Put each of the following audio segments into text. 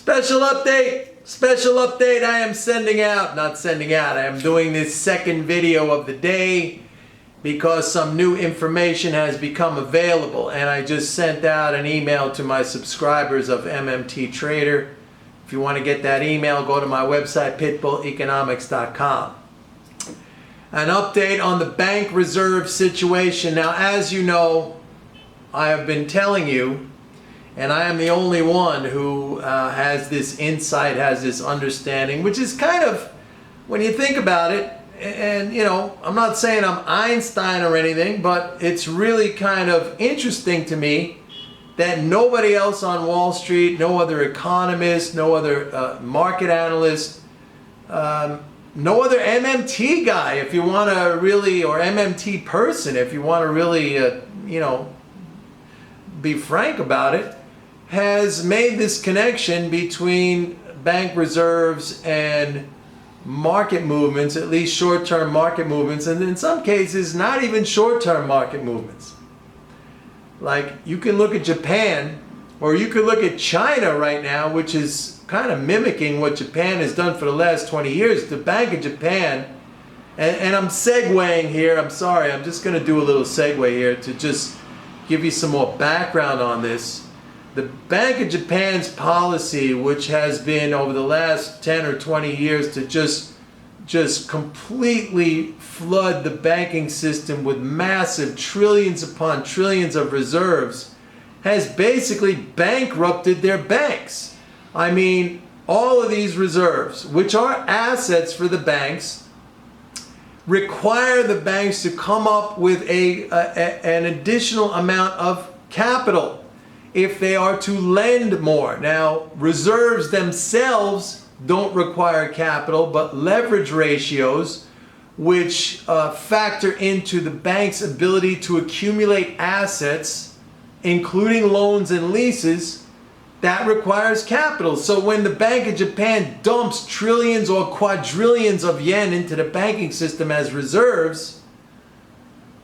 Special update! Special update I am sending out. Not sending out. I am doing this second video of the day because some new information has become available, and I just sent out an email to my subscribers of MMT Trader. If you want to get that email, go to my website, pitbulleconomics.com. An update on the bank reserve situation. Now, as you know, I have been telling you, and I am the only one who has this insight, has this understanding, which is kind of, when you think about it, and you know, I'm not saying I'm Einstein or anything, but it's really kind of interesting to me that nobody else on Wall Street, no other economist, no other market analyst, no other MMT guy, if you want to really, or MMT person, if you want to really, you know, be frank about it, has made this connection between bank reserves and market movements, at least short-term market movements, and in some cases, not even short-term market movements. Like, you can look at Japan, or you could look at China right now, which is kind of mimicking what Japan has done for the last 20 years. The Bank of Japan, and I'm segueing here, I'm sorry, I'm just going to do a little segue here to just give you some more background on this. The Bank of Japan's policy, which has been over the last 10 or 20 years to just completely flood the banking system with massive trillions upon trillions of reserves, has basically bankrupted their banks. I mean, all of these reserves, which are assets for the banks, require the banks to come up with an additional amount of capital if they are to lend more. Now, reserves themselves don't require capital, but leverage ratios, which factor into the bank's ability to accumulate assets, including loans and leases, that requires capital. So when the Bank of Japan dumps trillions or quadrillions of yen into the banking system as reserves,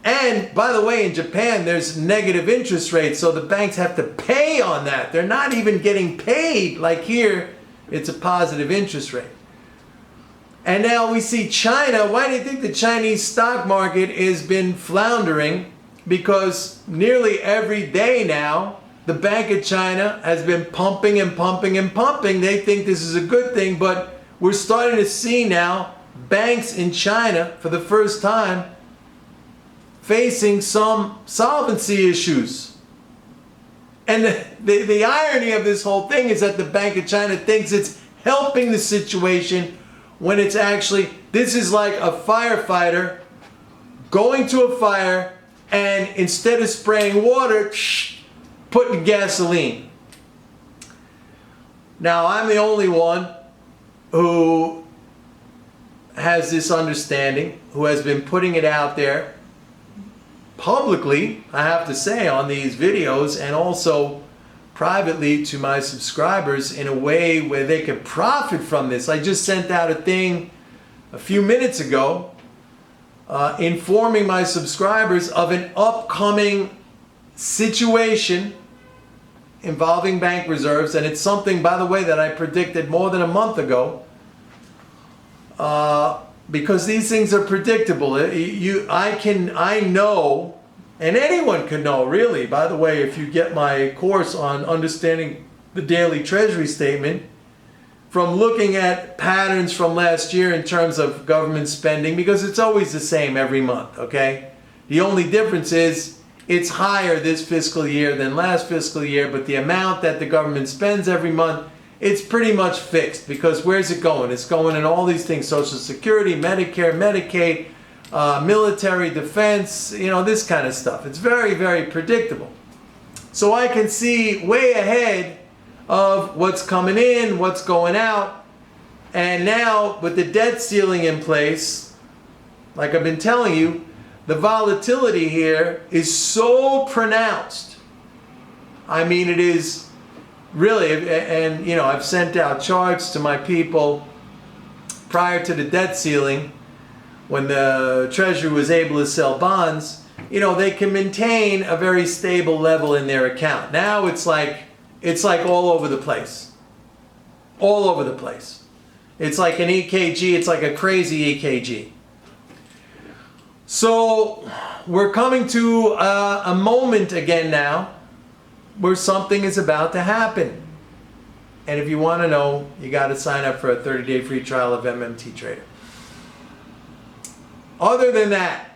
and by the way, in Japan, there's negative interest rates, so the banks have to pay on that. They're not even getting paid. Like here, it's a positive interest rate. And now we see China. Why do you think the Chinese stock market has been floundering? Because nearly every day now, the Bank of China has been pumping and pumping and pumping. They think this is a good thing, but we're starting to see now banks in China, for the first time, facing some solvency issues. And the irony of this whole thing is that the Bank of China thinks it's helping the situation when it's actually, this is like a firefighter going to a fire and instead of spraying water, putting gasoline. Now, I'm the only one who has this understanding, who has been putting it out there publicly, I have to say, on these videos, and also privately to my subscribers in a way where they can profit from this. I just sent out a thing a few minutes ago informing my subscribers of an upcoming situation involving bank reserves, and it's something, by the way, that I predicted more than a month ago, because these things are predictable. I know, and anyone can know, really. By the way, if you get my course on understanding the daily treasury statement, from looking at patterns from last year in terms of government spending, because it's always the same every month, okay? The only difference is it's higher this fiscal year than last fiscal year, but the amount that the government spends every month, it's pretty much fixed, because where's it going? It's going in all these things: Social Security, Medicare, Medicaid, military, defense, you know, this kind of stuff. It's very, very predictable. So I can see way ahead of what's coming in, what's going out. And now, with the debt ceiling in place, like I've been telling you, the volatility here is so pronounced. I mean, it is really, and you know, I've sent out charts to my people prior to the debt ceiling, when the Treasury was able to sell bonds. You know, they can maintain a very stable level in their account. Now it's like all over the place. all over the place. It's like an EKG, it's like a crazy EKG. So we're coming to a moment again now where something is about to happen. And if you want to know, you got to sign up for a 30-day free trial of MMT Trader. Other than that,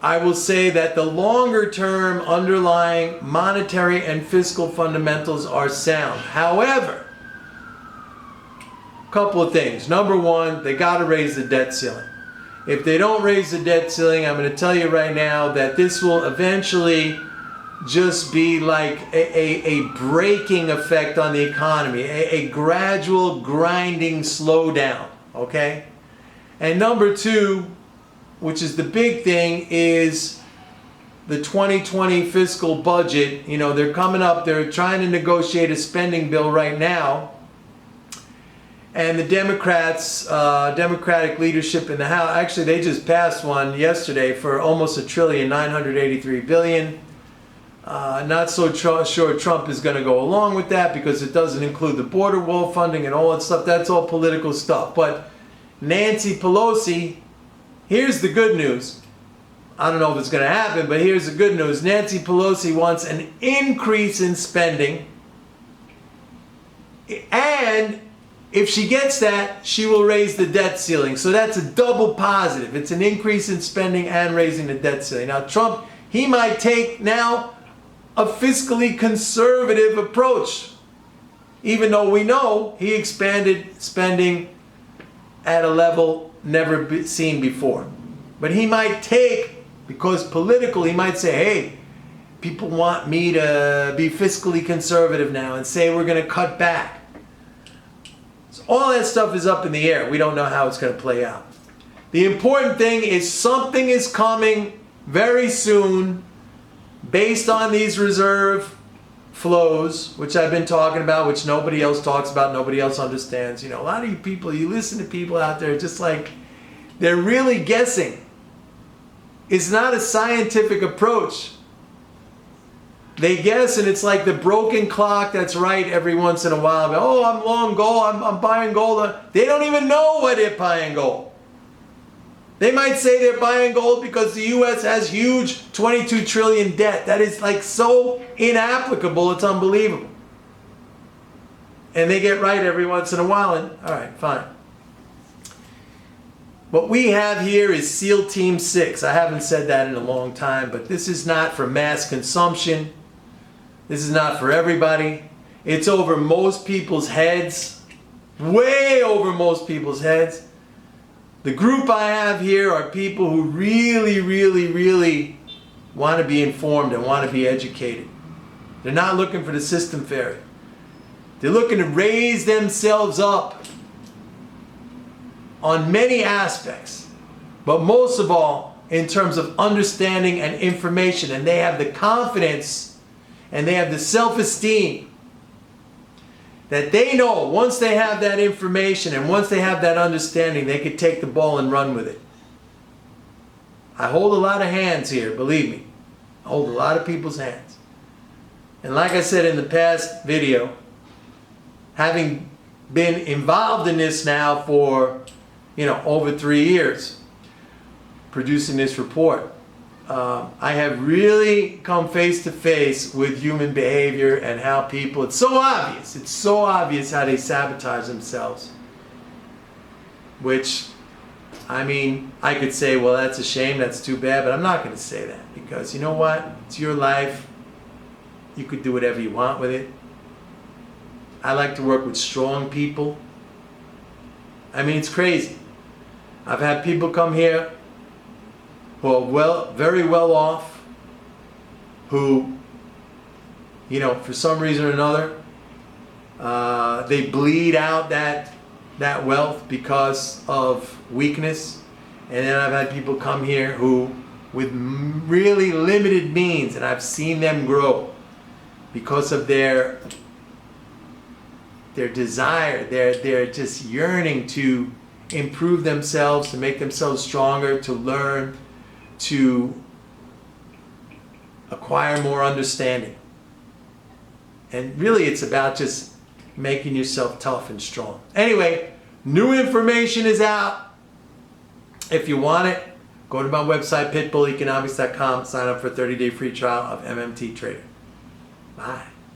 I will say that the longer term underlying monetary and fiscal fundamentals are sound. However, a couple of things. Number one, they got to raise the debt ceiling. If they don't raise the debt ceiling, I'm going to tell you right now that this will eventually just be like a braking effect on the economy, a gradual grinding slowdown, okay? And number two, which is the big thing, is the 2020 fiscal budget. You know, they're coming up, they're trying to negotiate a spending bill right now. And the Democrats, Democratic leadership in the House, actually they just passed one yesterday for almost $1,983 billion. Not so sure Trump is going to go along with that because it doesn't include the border wall funding and all that stuff. That's all political stuff. But Nancy Pelosi, here's the good news. I don't know if it's going to happen, but here's the good news. Nancy Pelosi wants an increase in spending. And if she gets that, she will raise the debt ceiling. So that's a double positive. It's an increase in spending and raising the debt ceiling. Now Trump, he might take now a fiscally conservative approach, even though we know he expanded spending at a level never seen before. But he might take, because political, he might say, hey, people want me to be fiscally conservative now and say we're going to cut back. So all that stuff is up in the air. We don't know how it's going to play out. The important thing is something is coming very soon based on these reserve flows, which I've been talking about, which nobody else talks about, nobody else understands. You know, a lot of you people, you listen to people out there just like they're really guessing. It's not a scientific approach. They guess, and it's like the broken clock that's right every once in a while. Oh, I'm long gold, I'm buying gold. They don't even know why they're buying gold. They might say they're buying gold because the U.S. has huge 22 trillion debt. That is like so inapplicable, it's unbelievable. And they get right every once in a while, and all right, fine. What we have here is SEAL Team 6. I haven't said that in a long time, but this is not for mass consumption. This is not for everybody. It's over most people's heads. Way over most people's heads. The group I have here are people who really, really, really want to be informed and want to be educated. They're not looking for the system fairy. They're looking to raise themselves up on many aspects, but most of all in terms of understanding and information. And they have the confidence and they have the self-esteem that they know once they have that information and once they have that understanding, they can take the ball and run with it. I hold a lot of hands here, believe me. I hold a lot of people's hands. And like I said in the past video, having been involved in this now for, over 3 years, producing this report, I have really come face to face with human behavior and how people, it's so obvious how they sabotage themselves. Which, I could say, well, that's a shame, that's too bad, but I'm not going to say that because you know what? It's your life. You could do whatever you want with it. I like to work with strong people. It's crazy. I've had people come here who are very well off, who, for some reason or another, they bleed out that wealth because of weakness. And then I've had people come here who, with really limited means, and I've seen them grow because of their desire, they're just yearning to improve themselves, to make themselves stronger, to learn, to acquire more understanding. And really it's about just making yourself tough and strong. Anyway, new information is out. If you want it, go to my website, pitbulleconomics.com, sign up for a 30-day free trial of MMT Trader. Bye.